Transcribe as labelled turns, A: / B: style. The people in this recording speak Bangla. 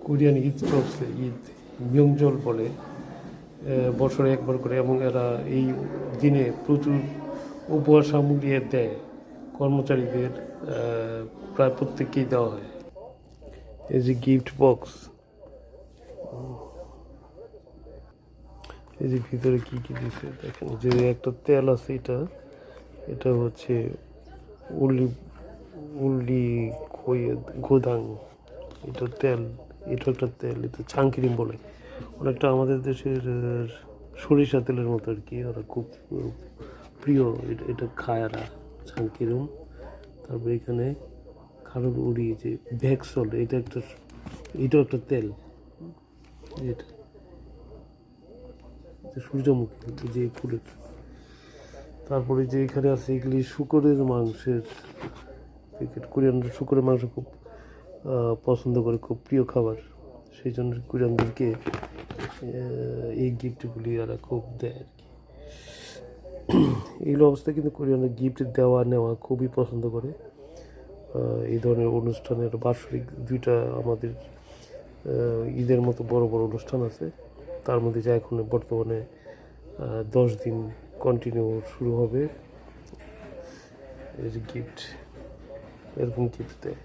A: কোরিয়ান ঈদ চলছে, ঈদ মিয়ংজল বলে, বছরে একবার করে, এবং এরা এই দিনে প্রচুর উপহার সামগ্রী দেয় কর্মচারীদের, প্রায় প্রত্যেককেই দেওয়া হয়। এই যে গিফট বক্স, এই যে ভিতরে কি কি দিছে দেখেন, যে একটা তেল আছে, এটা এটা হচ্ছে উল্লি উল্লি গোদাং, এটা তেল, এটা একটা তেল, এটা ছাংকিরিম বলে, অনেকটা আমাদের দেশের সরিষা তেলের মতো আর কি, ওরা খুব প্রিয়, এটা খায় এরা, ছাংকিরুম। তারপরে এখানে খারুর উড়ি, যে ভ্যাক্সল, এটাও একটা তেল, এটা সূর্যমুখী, যে ফুলের। তারপরে যে এখানে আছে, এগুলি শুকরের মাংসের প্যাকেট। কোরিয়ানরা শুকরের মাংস খুব পছন্দ করে, খুব প্রিয় খাবার, সেই জন্য কোরিয়ানদেরকে এই গিফটগুলি এরা খুব দেয় আর কি। এইগুলো অবস্থায় কিন্তু কোরিয়ানরা গিফট দেওয়া নেওয়া খুবই পছন্দ করে। এই ধরনের অনুষ্ঠানের বার্ষিক দুইটা আমাদের ঈদের মতো বড় বড় অনুষ্ঠান আছে, তার মধ্যে যা এখন বর্তমানে 10 দিন কন্টিনিউ শুরু হবে, এই যে গিফট, এরকম গিফট দেয়।